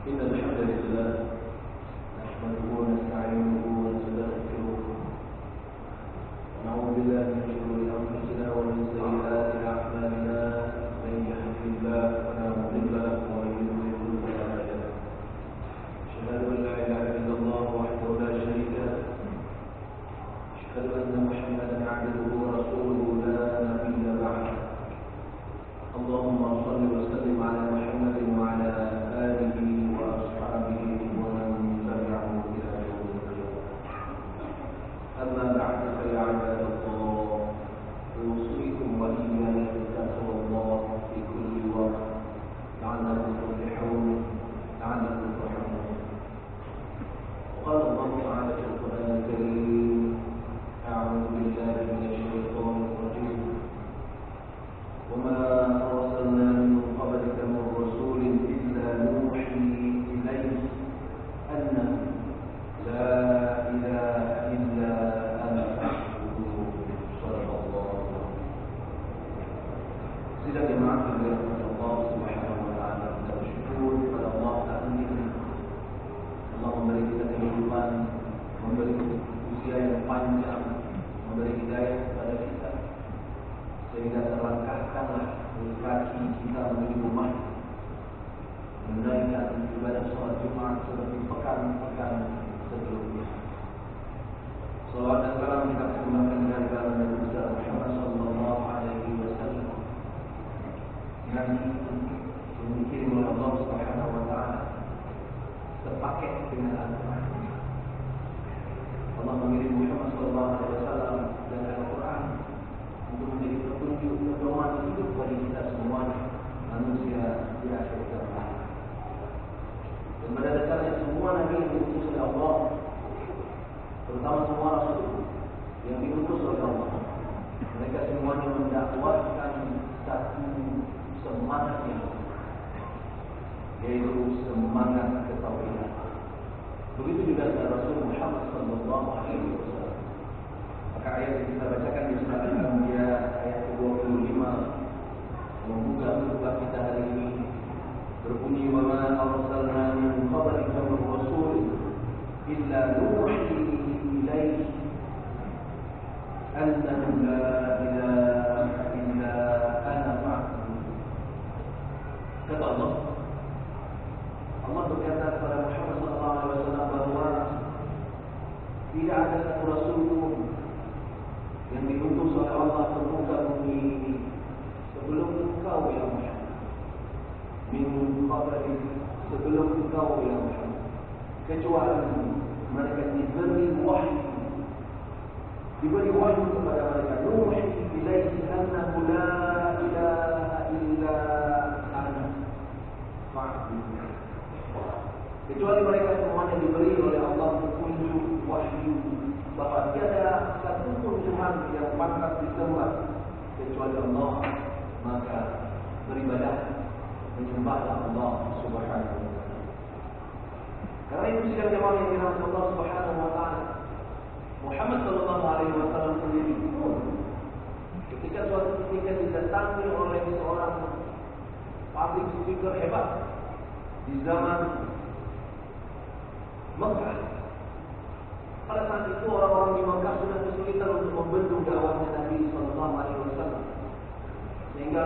إن الحمد لله نحمده ونستعينه ونستغفره ونعوذ بالله من شرور أنفسنا ومن سيئات أعمالنا من يهده الله فلا مضل له ومن يضلل فلا هادي له أشهد أن لا إله إلا الله وحده لا شريك له أشهد أن محمدا عبده ورسوله لا نبي بعده اللهم صل وسلم على محمد وعلى آله وأصحابه ومن تبعه إلى يوم القيامة. أما بعد فيا عباد الله أوصيكم وإياي بتقوى الله في كل وقت لعلكم تفلحون لعلكم ترحمون. وقال الله تعالى في القرآن الكريم أعوذ بالله من الشيطان الرجيم وما أرسلنا من قبلك من رسول إلا نوحي إليه أنه لا إله إلا أنا فاعبدون. صدق الله. Sidang jemaah yang dirahmati Allah Subhanahu wa taala, kita bersyukur kepada Allah Ta'ala. Allah memberi kita kehidupan, memberi usia yang panjang, memberi hidayah kepada kita sehingga terlangkahkanlah kaki kita menuju rumah menunaikan ibadah sholat Jumat seperti pekan-pekan sebelumnya. Salawat dan salam kita persembahkan kepada Nabi besar Muhammad sallallahu alaihi wasallam yang dikirim oleh Allah Subhanahu wa taala sepaket dengan Al-Qur'an. Allah mengirim Muhammad sallallahu alaihi wasallam dengan Al-Qur'an untuk menjadi petunjuk pedoman hidup bagi kita semua manusia di akhir zaman. Dan pada dasarnya semua nabi yang diutus oleh Allah, terutama semua rasul yang diutus oleh Allah, mereka semuanya mendakwahkan satu semangat yang yaitu semangat ketauhidan. Begitu juga dengan Rasul Muhammad sallallahu alaihi wasallam. Maka ayat yang kita bacakan di surah Al-Anbiya ayat ke-25 membuka khutbah kita hari ini berbunyi wa ma arsalna min qablika min rasul illa nuhi ilaihi annahu la ilaha illa ana fa'budun. Kata Allah berkata kepada Muhammad sallallahu alaihi wasallam bahwa tidak ada satu rasul pun yang diutus oleh Allah ke muka bumi ini sebelum engkau ya Muhammad, min qabli, sebelum engkau ya Muhammad, kecuali mereka diberi wahyu kepada mereka. Nuhi ilaihi annahu la ilaha illa ana fa'budun. Kecuali mereka semuanya diberi oleh Allah petunjuk wahyu bahwa tiada satu pun Tuhan yang pantas disembah kecuali Allah, maka beribadah menyembahlah Allah Subhanahu wa taala. Karena itu sidang jemaah yang dirahmati Allah Subhanahu wa taala, Muhammad sallallahu alaihi wasallam sendiri pun ketika suatu ketika didatangi oleh seorang public speaker hebat di zaman Mekah. Pada saat itu orang-orang di Mekah sudah kesulitan untuk membendung dakwahnya Nabi sallallahu alaihi wasallam, sehingga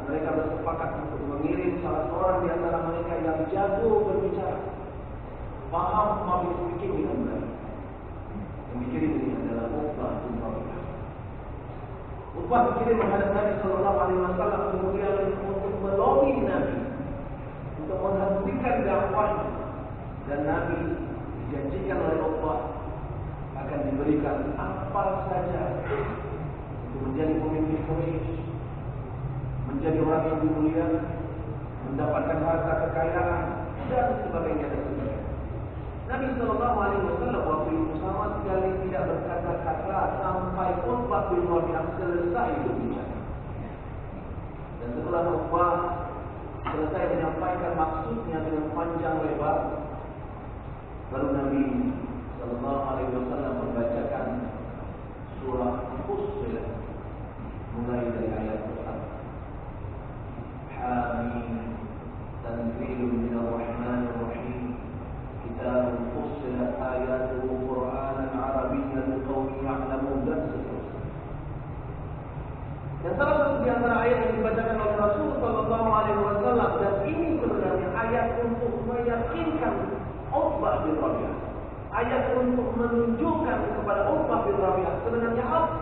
mereka bersepakat untuk mengirim salah seorang di antara mereka yang jago berbicara, paham public speaking dengan baik. Yang dikirim ini adalah Uqbah bin Rabi'ah. Uqbah dikirim menghadap Nabi sallallahu alaihi wasallam kemudian untuk melobi Nabi untuk menghentikan dakwahnya, dan Nabi dijanjikan oleh Allah akan diberikan apa saja untuk menjadi pemimpin Quraisy, menjadi orang yang dimuliakan, mendapatkan harta kekayaan dan sebagainya dan sebagainya. Nabi sallallahu alaihi wasallam waktu itu sama sekali tidak berkata-kata sampai Uqbah bin Rabi'ah selesai berbicara. Dan setelah Uqbah selesai menyampaikan maksudnya dengan panjang lebar, baru Nabi sallallahu alaihi wasallam membacakan surah Fussilat mulai dari ayat pertama. Hamim tanzilun minarrahmanir rahim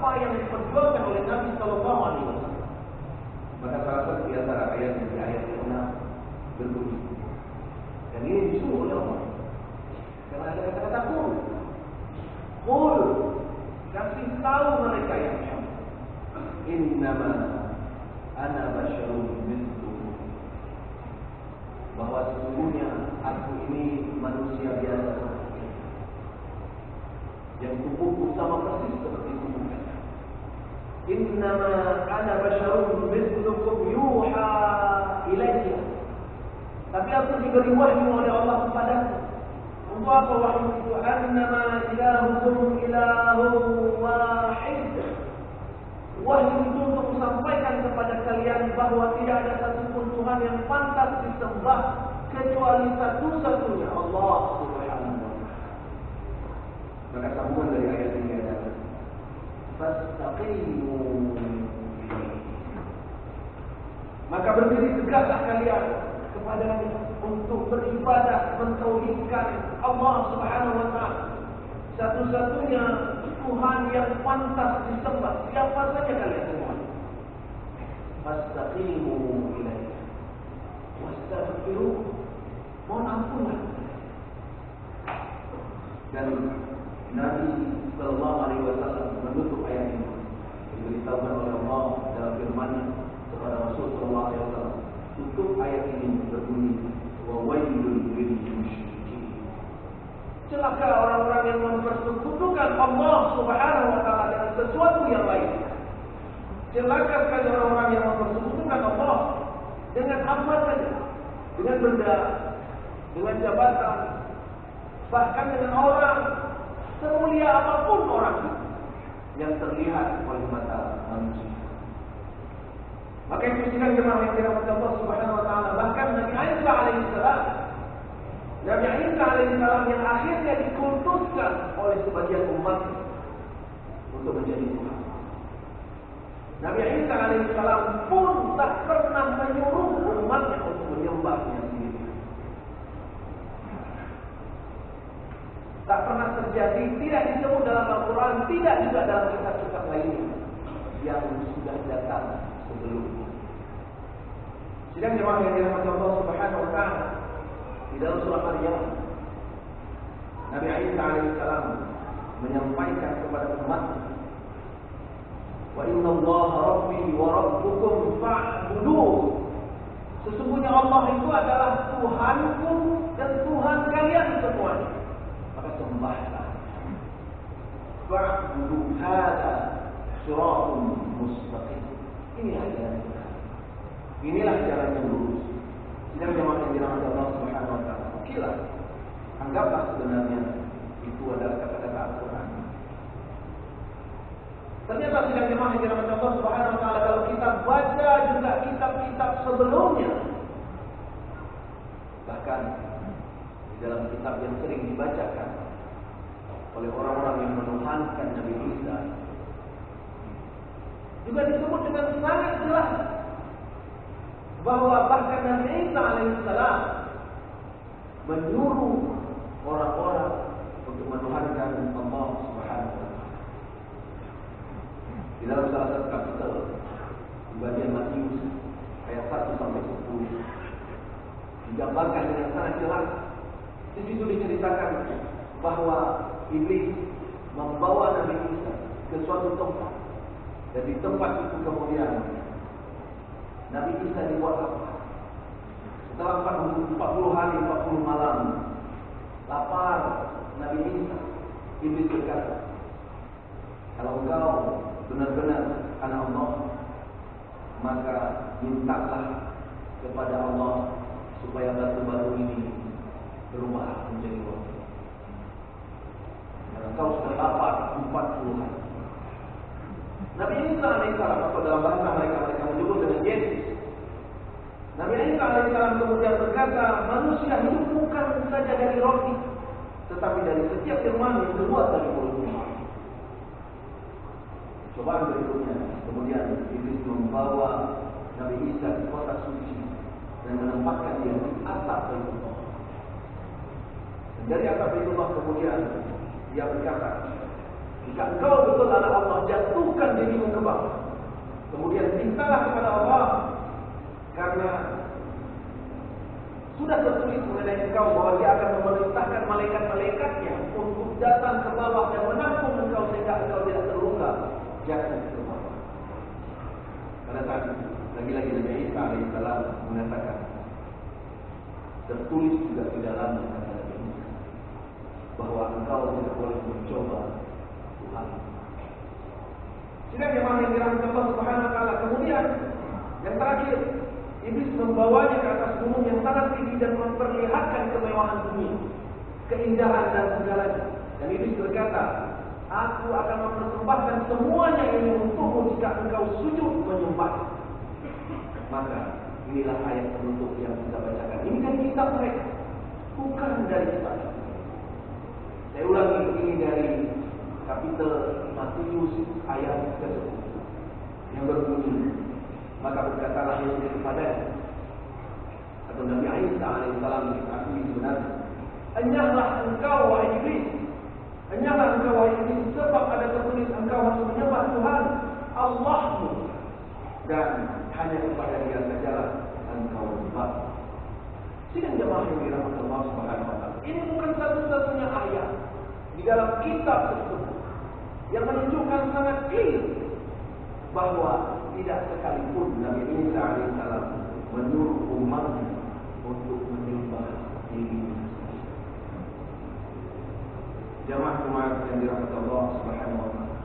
apa yang diperjuangkan oleh Nabi Sallallahu Alaihi Wasallam. Maka salah satu di antara ayat dari ayat yang berbunyi, dan ini disuruh oleh Allah. Karena ada kata-kata qul, kasih tahu mereka yang innama ana basyarun mithlukum, bahwa sesungguhnya aku ini manusia biasa yang tubuhku sama persis seperti tubuhnya. Innama ana basyarun mithlukum yuha ilayya. Tapi aku diberi wahyu oleh Allah kepadaku. Untuk apa wahyu itu? Annama ilahukum ilahun wahid. Wahyu itu untuk menyampaikan kepada kalian bahwa tidak ada satupun Tuhan yang pantas disembah kecuali satu-satunya Allah Subhanahu wa Ta'ala. Maka sambungan dari ayat ini adalah fastaqimu. Maka berdiri tegaklah kalian kepadanya untuk beribadah, mentauhidkan Allah Subhanahu wa Ta'ala, satu-satunya Tuhan yang pantas disembah, siapa saja kalian semua. Fastaqimu ilaihi wastaghfiruh, mohon ampunlah. Dan Nabi Sallallahu Alaihi Wasallam menutup ayat ini diberitahukan oleh Allah dalam firman-Nya kepada Rasul Sallallahu Alaihi Wasallam. Tutup ayat ini berbunyi, wa wailul lil musyrikin. Celaka orang-orang yang mempersekutukan Allah Subhanahu wa Ta'ala dengan sesuatu yang lain. Celaka sekali orang-orang yang mempersekutukan Allah dengan apa saja, dengan benda, dengan jabatan, bahkan dengan orang, semulia apapun orang yang terlihat oleh mata manusia. Maka itu sidang jemaah yang dirahmati Allah Subhanahu wa Ta'ala. Bahkan Nabi Isa alaihissalam, yang akhirnya dikultuskan oleh sebagian umat untuk menjadi Tuhan. Nabi Isa alaihissalam pun tak pernah menyuruh umatnya untuk menyembahnya sendiri. Tak pernah terjadi, tidak disebut dalam Al-Quran, tidak juga dalam kitab-kitab lainnya yang sudah datang sebelumnya. Sidang jemaah yang dirahmati Allah Subhanahu wa Ta'ala, di dalam surah Maryam, Nabi Isa alaihissalam menyampaikan kepada umatnya, wa inna Allah rabbi wa rabbukum fa'buduh. Sesungguhnya Allah itu adalah Tuhanku dan Tuhan kalian semuanya, maka sembahlah. Fa'buduh, hadza siratun mustaqim. Inilah jalan kita. Inilah jalan yang lurus. Sidang jemaah yang dirahmati Allah Subhanahu wa Ta'ala. Okelah, anggaplah sebenarnya itu adalah kata-kata Al-Quran. Ternyata sidang jemaah yang dirahmati Allah Subhanahu wa Ta'ala, kalau kita baca juga kitab-kitab sebelumnya, bahkan di dalam kitab yang sering dibacakan oleh orang-orang yang menuhankan Nabi Isa, juga disebut dengan sangat jelas bahwa bahkan Nabi Isa alaihissalam menyuruh orang-orang untuk menuhankan Allah Subhanahu wa Ta'ala. Di dalam salah satu kapitel di bagian Matius ayat 1 sampai 10 digambarkan dengan sangat jelas. Di situ diceritakan bahwa iblis membawa Nabi Isa ke suatu tempat, dan di tempat itu kemudian Nabi Isa dibuat lapar. Setelah 40 hari 40 malam lapar Nabi Isa, iblis berkata, kalau engkau benar-benar anak Allah, maka mintalah kepada Allah supaya batu-batu ini berubah menjadi roti. Karena engkau sudah lapar 40 hari. Nabi Isa alaihissalam, atau dalam bahasa mereka menyebut dengan Yesus, Nabi Isa alaihissalam kemudian berkata, manusia hidup bukan saja dari roti, tetapi dari setiap firman yang keluar dari mulutnya. Cobaan berikutnya, kemudian iblis membawa Nabi Isa ke kota suci dan menempatkan dia di atap Baitullah. Dan dari atap Baitullah kemudian dia berkata, Jika engkau betul anak Allah, jatuhkan dirimu ke bawah. Kemudian mintalah kepada Allah, karena sudah tertulis mengenai engkau bahwa Dia akan memerintahkan malaikat-malaikatnya untuk datang ke bawah dan menampung engkau sehingga engkau tidak terluka jatuh ke bawah. Karena tadi lagi-lagi Nabi Isa alaihissalam mengatakan, tertulis juga di dalam kata Nabi Isa bahwa engkau tidak boleh mencoba Tuhan. Sidang jemaah yang dirahmati Allah Subhanahu wa taala. Kemudian yang terakhir, iblis membawanya ke atas gunung yang sangat tinggi dan memperlihatkan kemewahan dunia, keindahan dan segalanya. Dan iblis berkata, aku akan mempersembahkan semuanya ini untukmu jika engkau sujud menyembah. Maka inilah ayat penutup yang kita bacakan. Ini kan kitab mereka, bukan dari kitab. Saya ulangi, ini dari kapitel Matius ayat ke-10 yang berbunyi, maka berkatalah Yesus kepadanya, atau Nabi Isa alaihissalam diakui sebenarnya, enyahlah engkau wahai iblis, enyahlah engkau wahai iblis, sebab ada tertulis engkau harus menyembah Tuhan Allahmu, dan hanya kepada Dia sajalah engkau menyembah. Sidang jemaah yang dirahmati Allah Subhanahu wa taala, ini bukan satu-satunya ayat di dalam kitab tersebut yang menunjukkan sangat clear bahwa tidak sekalipun Nabi Isa alaihissalam menyuruh umatnya untuk menyembah diri. Jemaah-jemaah yang dirahmati Allah Subhanahu wa taala.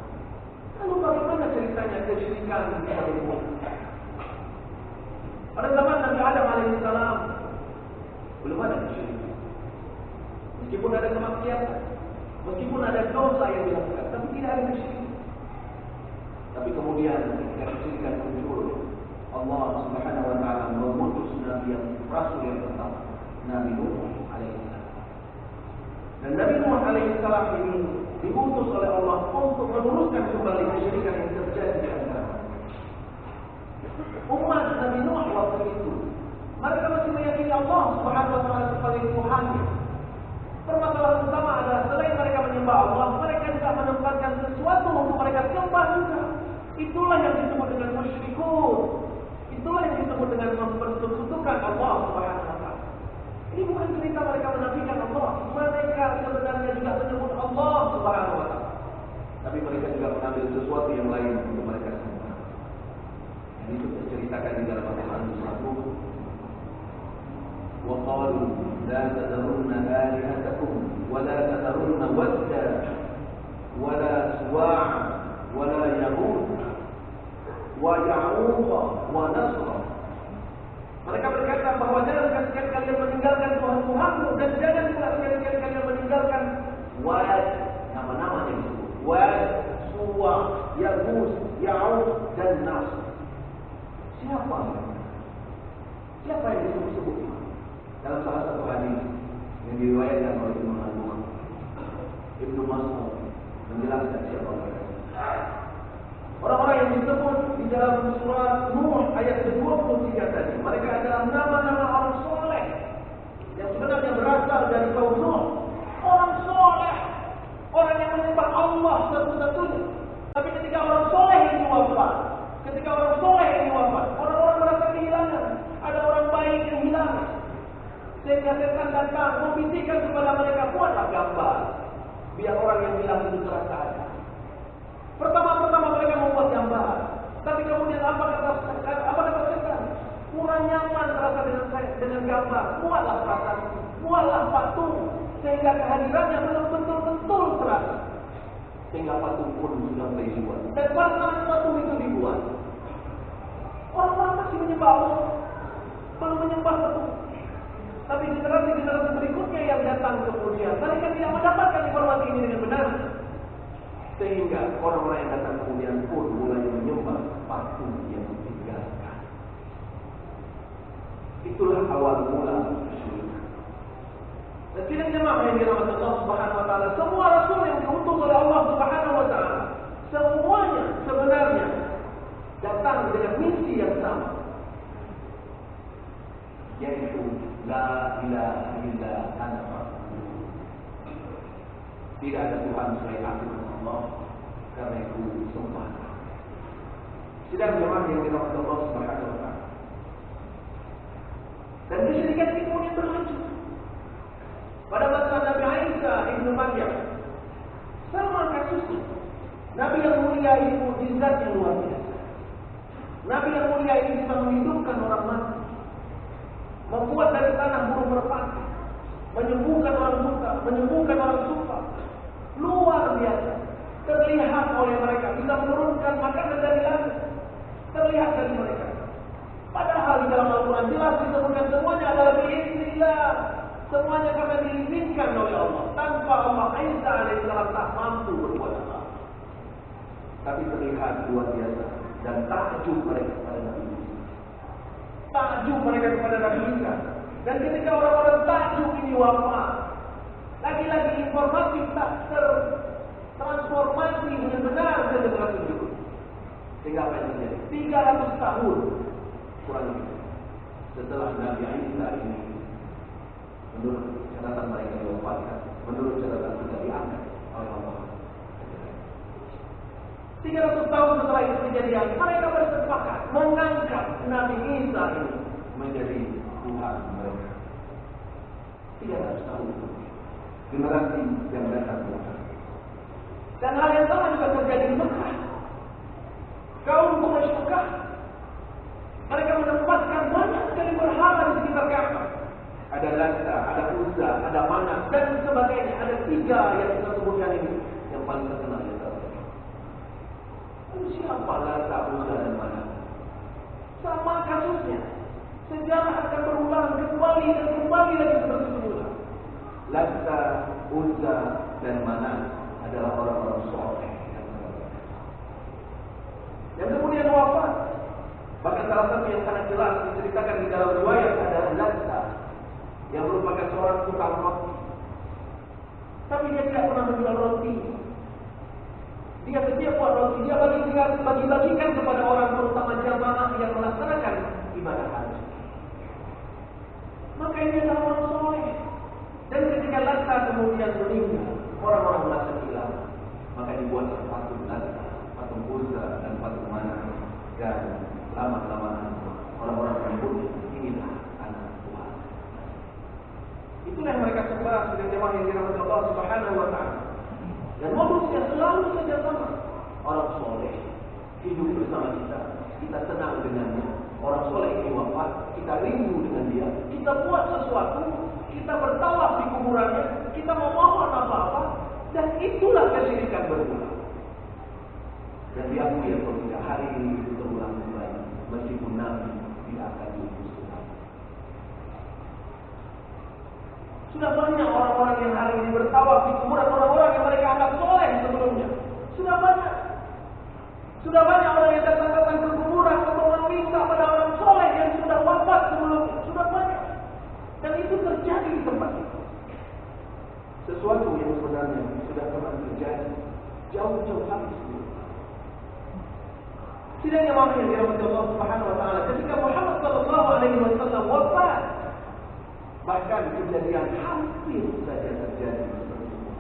Lalu bagaimana ceritanya kesyirikan di Babel? Pada zaman Nabi Adam alaihissalam belum ada kesyirikan. Meskipun ada kemaksiatan, meskipun ada dosa yang dilakukan, tapi tidak ada kesyirikan. Tapi kemudian ketika kesyirikan muncul, Allah Subhanahu wa taala mengutus nabi yang rasul yang pertama, Nabi Nuh alaihissalam. Dan Nabi Nuh alaihissalam ini diutus oleh Allah untuk meluruskan kembali kesyirikan yang terjadi di antara umat Nabi Nuh waktu itu. Mereka masih meyakini Allah Subhanahu wa taala sebagai Tuhannya. Permasalahan utama adalah selain mereka menyembah Allah, mereka juga menempatkan sesuatu untuk mereka sembah juga. Itulah yang disebut dengan musyrikun. Itulah yang disebut dengan mempersekutukan Allah Subhanahu wa taala. Ini bukan cerita mereka menafikan Allah. Mereka sebenarnya juga menyebut Allah Subhanahu wa taala. Tapi mereka juga mengambil sesuatu yang lain untuk mereka sembah. Dan itu diceritakan di dalam Al-Quran Al-Quran. وَقَالُوا لَا تَذَرُنَّ آلِهَتَكُمْ وَلَا تَذَرُنَّ وَدًّا وَلَا سُوَاعًا وَلَا يَغُوثَ وَيَعُوقَ وَنَسْرًا. Mereka berkata bahwa jangan sekali-kali kalian meninggalkan Tuhan-Tuhanmu, dan jangan pula sekali-kali kalian meninggalkan Wad, nama-nama yang disebut Wad, Suwa, Yaghus, Ya'uq dan Nasr. Siapa yang disebut-sebut dalam salah satu hadis yang diriwayatkan oleh Imam Al-Bukhari, Ibnu Mas'ud menjelaskan siapa mereka. Orang-orang yang disebut di dalam surah Nuh ayat 23 tadi, mereka adalah nama-nama orang soleh yang sebenarnya berasal dari kaum Nuh. Orang soleh, orang yang menyembah Allah satu-satunya. Tapi ketika orang soleh ini wafat, orang-orang merasa kehilangan. Ada orang baik yang hilang, sehingga setan datang membisikkan kepada mereka, buatlah gambar biar orang yang hilang itu terasa ada. Pertama-tama mereka membuat gambar, tapi kemudian apa kata setan? Kurang nyaman terasa dengan gambar. Buatlah prasasti, buatlah patung, sehingga kehadirannya betul-betul terasa. Sehingga patung pun sudah mulai dibuat. Dan pada patung itu dibuat, orang-orang masih menyembah Allah, belum menyembah patung. Tapi generasi-generasi berikutnya yang datang kemudian, mereka tidak mendapatkan informasi ini dengan benar. Sehingga orang-orang yang datang kemudian pun mulai menyembah patung yang ditinggalkan. Itulah awal mula kesyirikan. Dan tidak jemaah yang dirahmati Allah Subhanahu wa taala, semua rasul yang diutus oleh Allah Subhanahu wa taala, semuanya sebenarnya datang dengan misi yang sama, yaitu la ilaha illa anta. Tidak ada Tuhan selain aku Allah. Sidang jemaah yang dirahmati Allah Subhanahu wa taala. Dan kesyirikan ini kemudian berlanjut. Pada masa Nabi Isa ibnu Maryam, sama kasusnya. Nabi yang mulia ini mukjizat yang luar biasa. Nabi yang mulia ini bisa menghidupkan orang mati, membuat dari tanah burung merpati, menyembuhkan orang buta, menyembuhkan orang suka. Luar biasa. Terlihat oleh mereka, bisa menurunkan makanan dari langit. Terlihat dari mereka. Padahal di dalam Al-Quran jelas disebutkan semuanya adalah biiznillah. Semuanya karena diizinkan oleh Allah. Tanpa Allah Isa alaihissalam tak mampu berbuat apa. Tapi terlihat luar biasa. Dan takjub mereka kepada Nabi Isa. Takjub mereka kepada Nabi Isa. Dan ketika orang-orang takjub ini wafat, lagi-lagi informasi tak tertransformasi dengan benar ke generasi berikutnya. Sehingga apa yang terjadi? 300 tahun kurang lebih setelah Nabi Isa ini, menurut catatan mereka diwafatkan, menurut catatan kita diangkat oleh Allah. 300 tahun setelah itu kejadian, mereka bersepakat mengangkat Nabi Isa ini menjadi Tuhan mereka. 300 tahun generasi yang datang Tuhan. Dan hal yang sama juga terjadi di Mekah. Kaum Quraisy Mekah, mereka menempatkan banyak sekali berhala di sekitar Ka'bah. Ada Lata, ada Uzza, ada Manat, dan sebagainya. Ada 3 yang kita sebutkan ini yang paling terkenal di antara mereka. Siapa Lata, Uzza, dan Manat? Sama kasusnya. Sejarah akan berulang kembali dan kembali lagi seperti semula. Lata, Uzza, dan Manat adalah orang-orang soleh yang kemudian wafat. Bahkan salah satu yang sangat jelas diceritakan di dalam riwayat adalah Lata, yang merupakan seorang tukang roti. Tapi dia tidak pernah menjual roti. Dia setiap buat roti, dia bagi-bagikan kepada orang, terutama jamaah yang melaksanakan ibadah haji. Maka ini adalah orang soleh. Dan ketika Lata kemudian meninggal, orang-orang merasa gila. Maka dibuatlah patung Lata, patung Uzza, dan patung Manat. Dan lama-kelamaan orang-orang menyebut inilah anak Tuhan. Itulah yang mereka sebar sebagai jemaah yang dirahmati Allah Subhanahu wa taala. Dan modusnya selalu saja sama. Orang soleh hidup bersama kita, kita senang dengannya. Orang soleh ini wafat, kita rindu dengan dia. Kita buat sesuatu, kita bertawaf di kuburannya, kita memohon apa-apa, dan itulah kesyirikan bermula. Dan diakui atau tidak, hari ini itu terulang kembali, meskipun Nabi tidak akan diutuskan. Sudah banyak orang-orang yang hari ini bertawaf di kuburan orang-orang yang mereka anggap soleh sebelumnya. Sudah banyak. Sudah banyak orang yang datang-datang ke kuburan untuk meminta pada orang soleh yang sudah wafat sebelumnya. Sudah banyak. Dan itu terjadi di tempat itu. Sesuatu yang sebenarnya sudah pernah terjadi jauh-jauh hari sebelumnya. Sidang jemaah yang dirahmati Allah Subhanahu wa taala, ketika Muhammad sallallahu alaihi wasallam wafat, bahkan kejadian hampir saja terjadi seperti itu.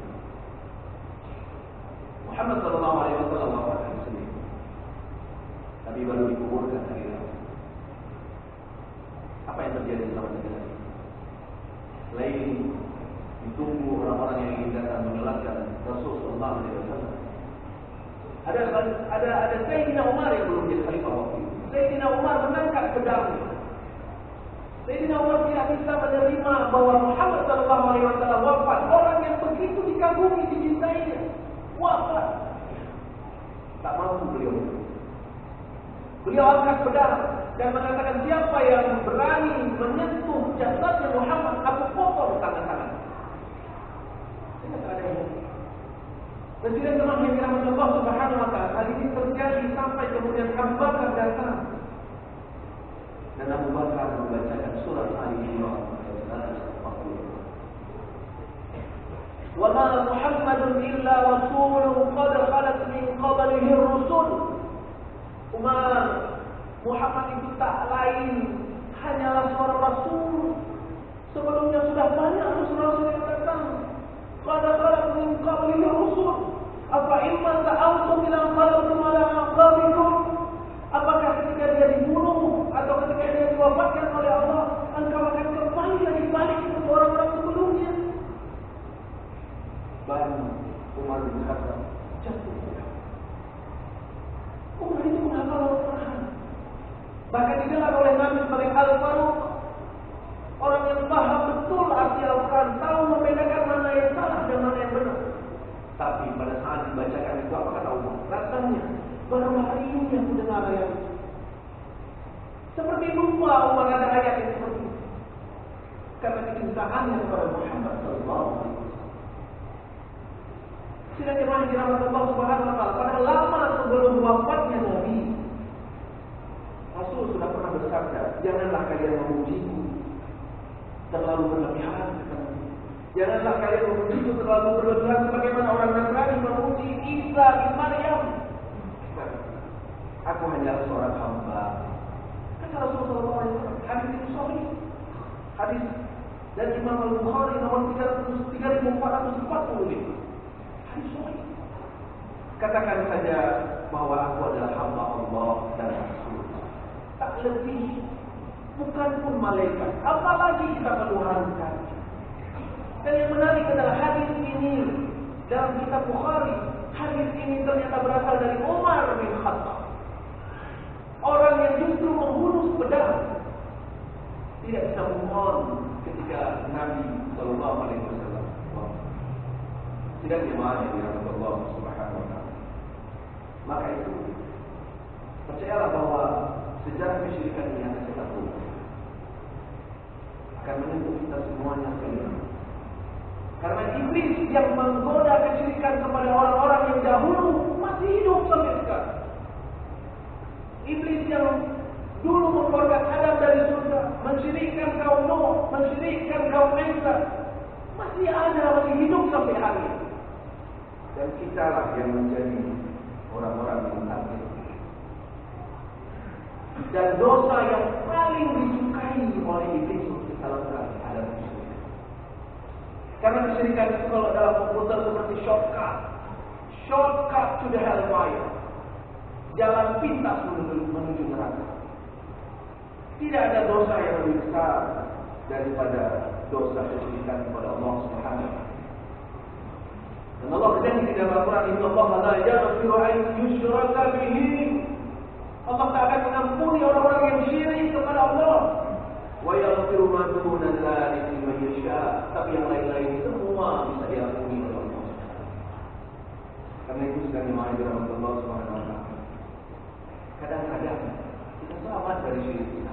Muhammad sallallahu alaihi wasallam wafat hari Senin, tapi baru dikuburkan hari Rabu. Apa yang terjadi selama 3 hari? Selain ditunggu orang-orang yang ingin datang menyolatkan Rasul sallallahu alaihi wasallam, ada Sayyidina Umar yang belum jadi khalifah waktu itu. Sayyidina Umar mengangkat pedangnya. Sayyidina Umar tidak bisa menerima bahwa Muhammad sallallahu alaihi wasallam wafat. Orang yang begitu dikagumi, dicintainya, wafat. Tak mampu beliau. Beliau angkat pedang dan mengatakan, siapa yang berani menyentuh jasadnya Muhammad, aku potong tangan-tangan. Saya tak ada yang. Dan tidak telah yang dirahmati Allah Subhanahu wa taala. Hal ini terjadi sampai kemudian Abu Bakar datang. Dan Abu Bakar membacakan surat Ali Imran ayat 140. Wa ma Muhammadun illa rasulun qad khalat min qablihi ar-rusul. Umar, Muhammad itu tak lain hanyalah seorang rasul. Sebelumnya sudah banyak rasul-rasul yang datang. Qad khalat min qablihi ar-rusul. Apa imma ta'awtum ila qalbtum ala aqabikum? Apa Yahudi. Seperti lupa Umar ada ayat yang seperti itu. Karena kecintaannya kepada Muhammad sallallahu alaihi wasallam. Sidang jemaah yang dirahmati Allah Subhanahu wa taala, pada lama sebelum wafatnya Nabi, Rasul sudah pernah bersabda, janganlah kalian memujiku terlalu berlebihan. Janganlah kalian memujiku terlalu berlebihan sebagaimana orang Nasrani memuji Isa bin Maryam. Aku hanyalah seorang hamba. Kata Rasulullah SAW, hadis itu sahih. Hadis dan Imam Al-Bukhari nomor 3445. Hadis sahih. Katakan saja bahwa aku adalah hamba Allah dan Rasul. Tak lebih, bukan pun malaikat. Apalagi kita menuhankan. Dan yang menarik adalah hadis ini dalam kitab Bukhari. Hadis ini ternyata berasal dari Umar bin Khattab. Orang yang justru membunuh pedang tidak bisa move ketika Nabi Sallallahu Alaihi Wasallam. Tidak dimana di dalam Allah Subhanahu Wa Taala. Maka itu percayalah bahwa sejarah kesyirikan ini akan kita tahu, akan menyentuh kita semuanya sekalian. Karena iblis yang menggoda kesyirikan kepada orang-orang yang dahulu masih hidup sampai sekarang. Iblis yang dulu mengeluarkan Adam dari surga, mensyirikkan kaum Nuh, mensyirikkan kaum Isa, masih ada, masih hidup sampai hari ini. Dan kitalah yang menjadi orang-orang yang takut. Dan dosa yang paling disukai oleh iblis dalam sekali adalah kesyirikan. Karena kesyirikan itu kalau dalam komputer seperti shortcut to the hellfire. Jalan pintas menuju neraka. Tidak ada dosa yang lebih besar daripada dosa kesyirikan kepada Allah Subhanahu wa taala. Dan Allah berjanji di dalam Al-Quran, Inna Allah la yaghfiru an yushraka bihi. Allah tak akan mengampuni orang-orang yang syirik kepada Allah. Wa yaghfiru ma duna dzalika liman yasha. Tapi yang lain-lain semua bisa diampuni oleh Allah. Karena itu sekali lagi dalam Allah Subhanahu wa taala. Kadang-kadang kita selamat dari syirik kita,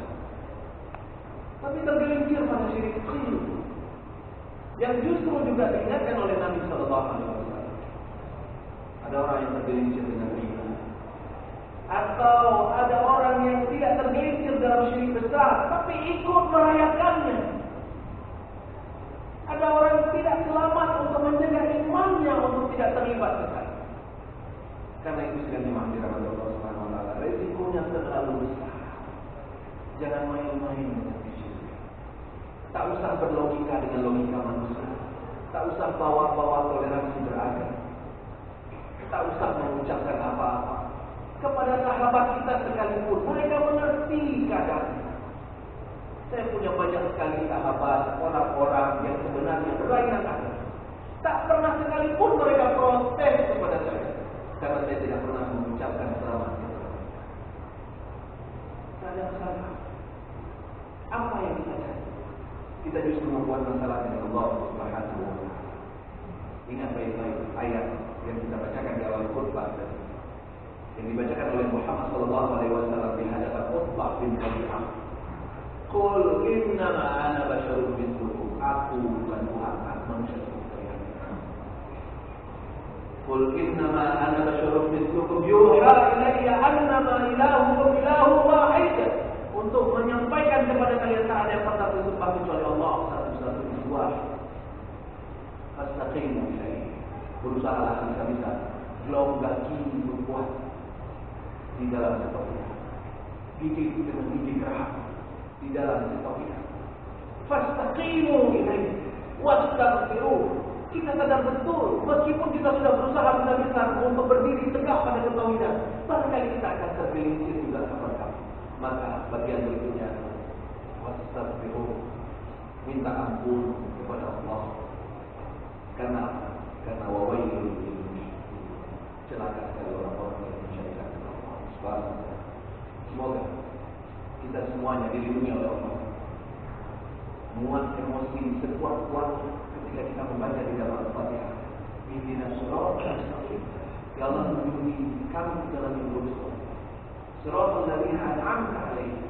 tapi tergelincir pada syirik kecil yang justru juga diingatkan oleh Nabi Sallallahu Alaihi Wasallam. Ada orang yang tergelincir dengan riba, atau ada orang yang tidak tergelincir dalam syirik besar, tapi ikut merayakannya. Ada orang yang tidak selamat untuk menjaga imannya untuk tidak terlibat besar. Karena itu sedang dimahdirkan oleh Allah Subhanahu wa taala. Risikonya terlalu besar. Jangan main-main dengan syirik. Tak usah berlogika dengan logika manusia. Tak usah bawa-bawa toleransi beragama. Tak usah mengucapkan apa-apa. Kepada sahabat kita sekalipun, mereka mengerti keadaan. Saya punya banyak sekali sahabat, orang-orang yang sebenarnya berlainan agama. Tak pernah sekalipun mereka protes kepada saya. Karena saya tidak pernah mengucapkan selamat. Tak ada masalah. Apa yang kita cari? Kita justru membuat masalah dengan Allah Subhanahu wa taala. Ingat baik-baik ayat yang kita bacakan di awal khutbah tadi, yang dibacakan oleh Muhammad sallallahu alaihi wasallam di hadapan Utsbah bin Rabi'ah. Qul innama ana basyarun mithlukum. Aku bukan Tuhan, aku manusia seperti kalian. Qul innama ana basyarun mithlukum yuha ilayya annama ilahukum ilahu wahid. Untuk menyampaikan kepada kalian tak ada yang patut disembah kecuali Allah satu-satunya Tuhan. Fastaqimu ilaihi. Berusahalah bisa-bisa gelonggaki berbuat di dalam tauhid. Gigit dengan gigi keras di dalam tauhid. Fastaqimu ilaihi wastaghfiruh. Kita sadar betul, meskipun kita sudah berusaha besar-besar untuk berdiri tegak pada ketauhidan, barangkali kita akan tergelincir juga kepada kami. Maka bagian berikutnya wastaghfiruh, minta ampun kepada Allah. Karena wawailul lil musyrikin, celaka sekali orang-orang yang mensyirikkan Allah Subhanahu wa taala. Semoga kita semuanya dilindungi oleh Allah. Muat emosi sekuat-kuatnya ketika kita membaca di dalam Al-Fatihah. Ihdinas shiratal mustaqim. Ya Allah, tunjuki kami ke jalan yang lurus. Siratal ladzina an'amta 'alaihim,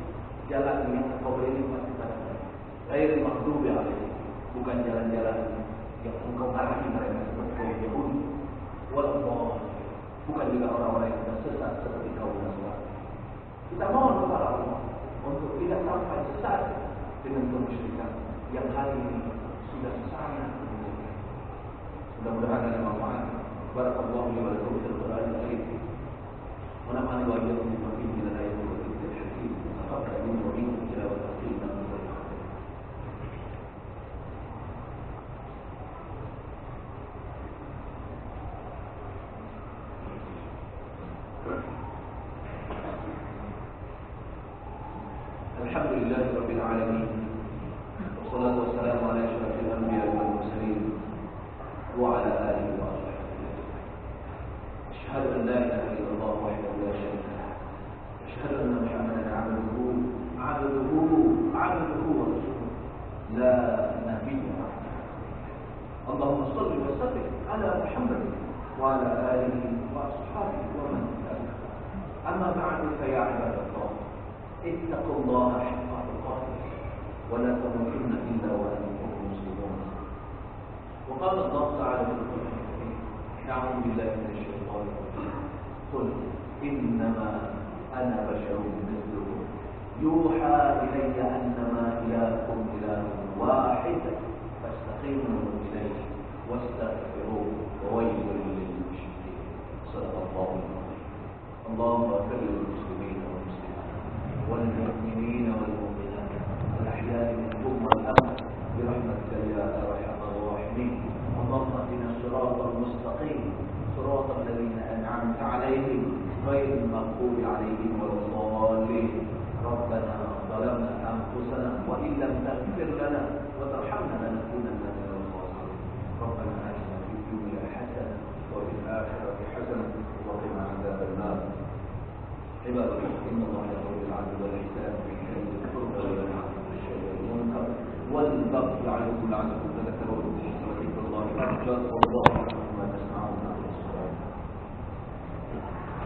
jalan yang engkau beri nikmat kepada mereka. Ghairil maghdubi 'alaihim, bukan jalan-jalan yang engkau arahi mereka seperti kaum Yahudi. Wallah, bukan juga orang-orang yang tersesat seperti kaum Nasrani. Kita mohon kepada Allah untuk tidak sampai sesat dengan kemusyrikan yang hari ini sudah sangat menyesatkan. Mudah-mudahan ada manfaat. Barakallahu li wa lakum fil Qur'anil Karim. Wa nafa'ani wa iyyakum bima fihi min al-ayaati wa dhikril hakim. Taqabbal minni wa minkum tilawatan tayyibatan. Alhamdulillah rabbil alamin. Wassalatu wassalamu ala asyrafil anbiya'i wal mursalin wa ala alihi wa sahbihi. Asyhadu an la ilaha illallah wahdahu la syarika lah. Asyhadu anna Muhammadan 'abduhu wa rasuluhu la nabiyya ba'dahu. Allahumma shalli wa sallim ala Muhammad wa ala alihi wa ashabihi wa man tabi'ahum. Amma ba'du fa ya 'ibadallah, ittaqullaha haqqa tuqatih wa la tamutunna illa wa antum muslimun. وقال الله تعالى في القرآن الكريم: أعوذ بالله من الشيطان الرجيم. قل إنما أنا بشر مثلكم يوحى إلي أنما إلهكم إله واحد فاستقيموا إليه واستغفروه وويل للمشركين. صدق الله العظيم. اللهم اغفر للمسلمين والمسلمات والمؤمنين والمؤمنات الأحياء منهم والأموات برحمتك يا أرحم الراحمين. اللهم اهدنا الصراط المستقيم صراط الذين أنعمت عليهم غير المغضوب عليهم ولا الضالين. ربنا ظلمنا أنفسنا وإن لم تغفر لنا وترحمنا لنكونن من الخاسرين. ربنا آتنا في الدنيا حسنة وفي الآخرة حسنة وقنا عذاب النار. عباد الله، إن الله يأمر بالعدل والإحسان وإيتاء ذي القربى وينهى عن الفحشاء والمنكر والبغي يعظكم لعلكم تذكرون. ولذكر الله أكبر والله أكبر.